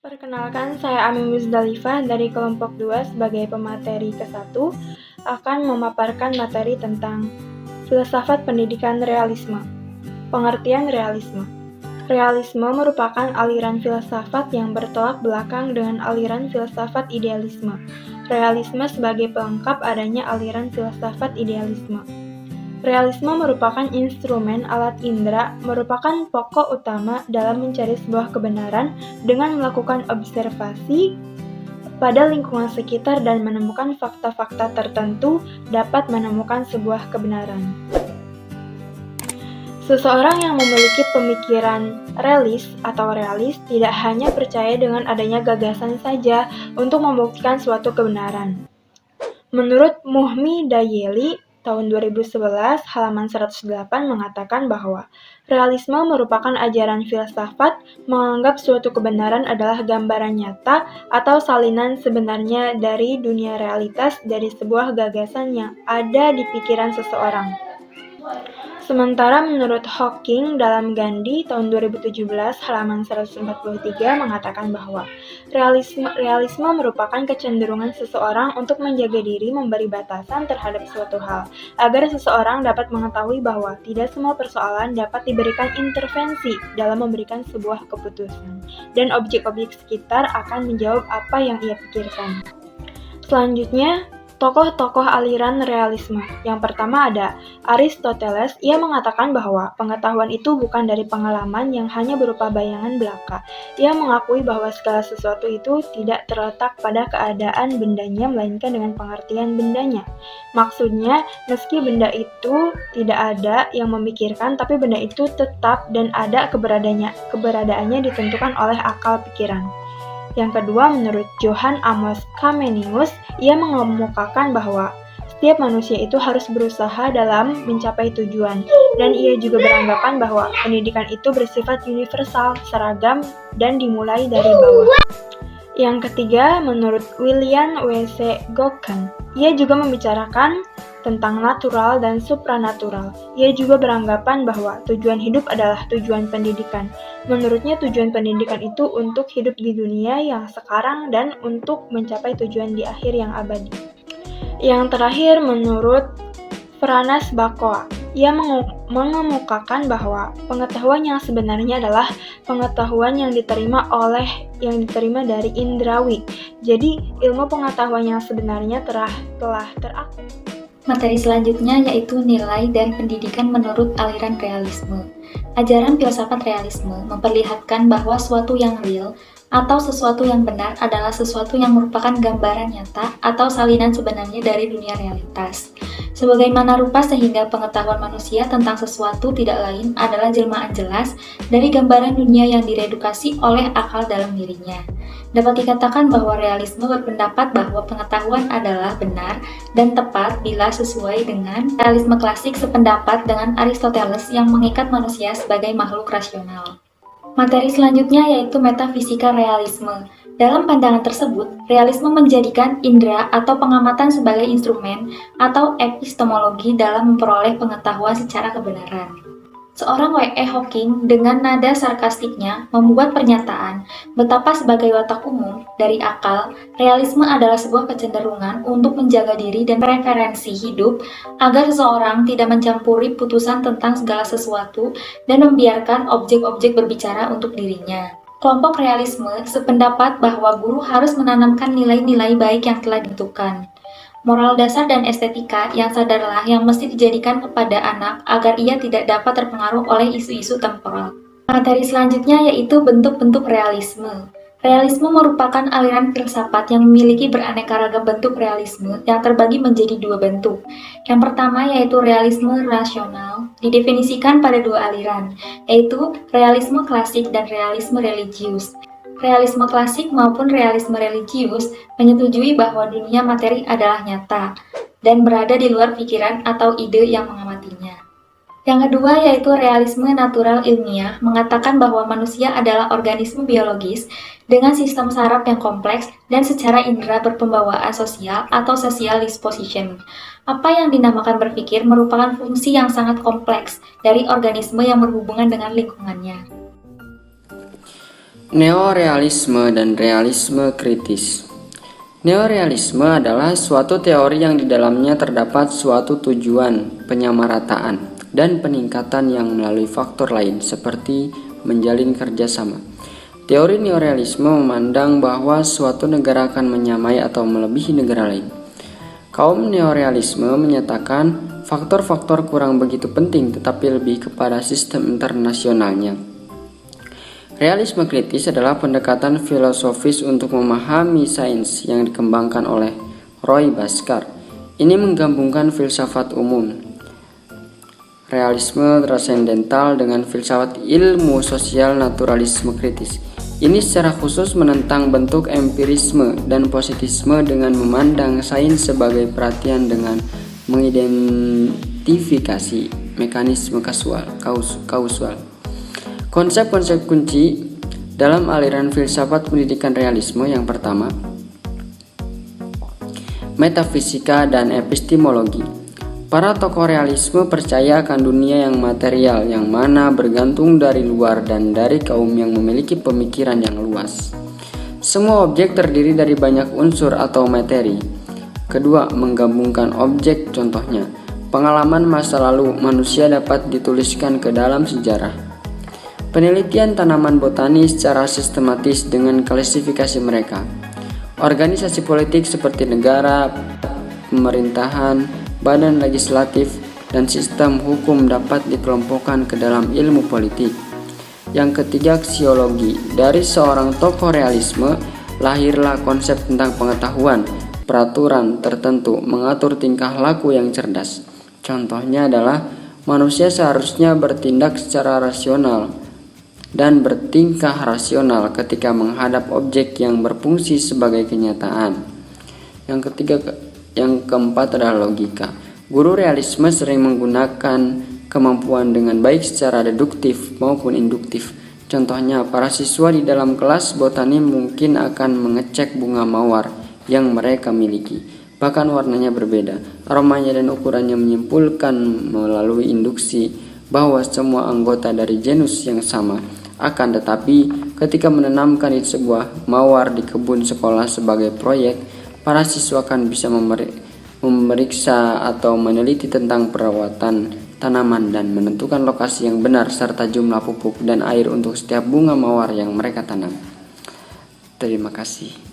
Perkenalkan, saya Ami Muzdalifah dari kelompok 2 sebagai pemateri ke-1 akan memaparkan materi tentang filsafat pendidikan realisme. Pengertian realisme. Realisme merupakan aliran filsafat yang bertolak belakang dengan aliran filsafat idealisme. Realisme sebagai pelengkap adanya aliran filsafat idealisme. Realisme merupakan instrumen alat indera, merupakan pokok utama dalam mencari sebuah kebenaran dengan melakukan observasi pada lingkungan sekitar dan menemukan fakta-fakta tertentu dapat menemukan sebuah kebenaran. Seseorang yang memiliki pemikiran realis atau realis tidak hanya percaya dengan adanya gagasan saja untuk membuktikan suatu kebenaran. Menurut Muhmi Dayeli, tahun 2011, halaman 108 mengatakan bahwa realisme merupakan ajaran filsafat menganggap suatu kebenaran adalah gambaran nyata atau salinan sebenarnya dari dunia realitas dari sebuah gagasan yang ada di pikiran seseorang. Sementara menurut Hawking dalam Gandhi tahun 2017 halaman 143 mengatakan bahwa realisme merupakan kecenderungan seseorang untuk menjaga diri memberi batasan terhadap suatu hal, agar seseorang dapat mengetahui bahwa tidak semua persoalan dapat diberikan intervensi dalam memberikan sebuah keputusan, dan objek-objek sekitar akan menjawab apa yang ia pikirkan. Selanjutnya, tokoh-tokoh aliran realisme. Yang pertama ada Aristoteles. Ia mengatakan bahwa pengetahuan itu bukan dari pengalaman yang hanya berupa bayangan belaka. Ia mengakui bahwa segala sesuatu itu tidak terletak pada keadaan bendanya, melainkan dengan pengertian bendanya. Maksudnya, meski benda itu tidak ada yang memikirkan, tapi benda itu tetap dan ada keberadaannya ditentukan oleh akal pikiran. Yang kedua, menurut Johann Amos Comenius, ia mengemukakan bahwa setiap manusia itu harus berusaha dalam mencapai tujuan, dan ia juga beranggapan bahwa pendidikan itu bersifat universal, seragam, dan dimulai dari bawah. Yang ketiga, menurut William W.C. Goken, ia juga membicarakan tentang natural dan supranatural. Ia juga beranggapan bahwa tujuan hidup adalah tujuan pendidikan. Menurutnya tujuan pendidikan itu untuk hidup di dunia yang sekarang dan untuk mencapai tujuan di akhir yang abadi. Yang terakhir menurut Franz Bakoa, ia mengemukakan bahwa pengetahuan yang sebenarnya adalah pengetahuan yang diterima dari indrawi. Jadi ilmu pengetahuan yang sebenarnya telah terakur. Materi selanjutnya yaitu nilai dan pendidikan menurut aliran realisme. Ajaran filsafat realisme memperlihatkan bahwa suatu yang real atau sesuatu yang benar adalah sesuatu yang merupakan gambaran nyata atau salinan sebenarnya dari dunia realitas. Sebagaimana rupa sehingga pengetahuan manusia tentang sesuatu tidak lain adalah jelmaan jelas dari gambaran dunia yang diredukasi oleh akal dalam dirinya. Dapat dikatakan bahwa realisme berpendapat bahwa pengetahuan adalah benar dan tepat bila sesuai dengan realisme klasik sependapat dengan Aristoteles yang mengikat manusia sebagai makhluk rasional. Materi selanjutnya yaitu metafisika realisme. Dalam pandangan tersebut, realisme menjadikan indera atau pengamatan sebagai instrumen atau epistemologi dalam memperoleh pengetahuan secara kebenaran. Seorang W.E. Hawking dengan nada sarkastiknya membuat pernyataan betapa sebagai watak umum dari akal, realisme adalah sebuah kecenderungan untuk menjaga diri dan preferensi hidup agar seseorang tidak mencampuri putusan tentang segala sesuatu dan membiarkan objek-objek berbicara untuk dirinya. Kelompok realisme sependapat bahwa guru harus menanamkan nilai-nilai baik yang telah ditentukan. Moral dasar dan estetika yang sadarlah yang mesti dijadikan kepada anak agar ia tidak dapat terpengaruh oleh isu-isu temporal. Materi selanjutnya yaitu bentuk-bentuk realisme. Realisme merupakan aliran filsafat yang memiliki beraneka ragam bentuk realisme yang terbagi menjadi dua bentuk. Yang pertama yaitu realisme rasional, didefinisikan pada dua aliran, yaitu realisme klasik dan realisme religius. Realisme klasik maupun realisme religius menyetujui bahwa dunia materi adalah nyata dan berada di luar pikiran atau ide yang mengamatinya. Yang kedua yaitu realisme natural ilmiah, mengatakan bahwa manusia adalah organisme biologis dengan sistem saraf yang kompleks dan secara indera berpembawaan sosial atau social disposition. Apa yang dinamakan berpikir merupakan fungsi yang sangat kompleks dari organisme yang berhubungan dengan lingkungannya. Neorealisme dan realisme kritis. Neorealisme adalah suatu teori yang di dalamnya terdapat suatu tujuan, penyamarataan, dan peningkatan yang melalui faktor lain seperti menjalin kerjasama. Teori neorealisme memandang bahwa suatu negara akan menyamai atau melebihi negara lain. Kaum neorealisme menyatakan faktor-faktor kurang begitu penting tetapi lebih kepada sistem internasionalnya. Realisme kritis adalah pendekatan filosofis untuk memahami sains yang dikembangkan oleh Roy Bhaskar. Ini menggabungkan filsafat umum, realisme transendental dengan filsafat ilmu sosial naturalisme kritis. Ini secara khusus menentang bentuk empirisme dan positisme dengan memandang sains sebagai perhatian dengan mengidentifikasi mekanisme kausal. Konsep-konsep kunci dalam aliran filsafat pendidikan realisme yang pertama, metafisika dan epistemologi. Para tokoh realisme percaya akan dunia yang material yang mana bergantung dari luar dan dari kaum yang memiliki pemikiran yang luas. Semua objek terdiri dari banyak unsur atau materi. Kedua, menggabungkan objek, contohnya pengalaman masa lalu manusia dapat dituliskan ke dalam sejarah. Penelitian tanaman botani secara sistematis dengan klasifikasi mereka. Organisasi politik seperti negara, pemerintahan, badan legislatif, dan sistem hukum dapat dikelompokkan ke dalam ilmu politik. Yang ketiga, aksiologi. Dari seorang tokoh realisme, lahirlah konsep tentang pengetahuan, peraturan tertentu, mengatur tingkah laku yang cerdas. Contohnya adalah manusia seharusnya bertindak secara rasional dan bertingkah rasional ketika menghadap objek yang berfungsi sebagai kenyataan. Yang keempat adalah logika. Guru realisme sering menggunakan kemampuan dengan baik secara deduktif maupun induktif. Contohnya, para siswa di dalam kelas botani mungkin akan mengecek bunga mawar yang mereka miliki, bahkan warnanya berbeda, aromanya dan ukurannya, menyimpulkan melalui induksi bahwa semua anggota dari genus yang sama. Akan tetapi, ketika menanamkan di sebuah mawar di kebun sekolah sebagai proyek, para siswa akan bisa memeriksa atau meneliti tentang perawatan tanaman dan menentukan lokasi yang benar serta jumlah pupuk dan air untuk setiap bunga mawar yang mereka tanam. Terima kasih.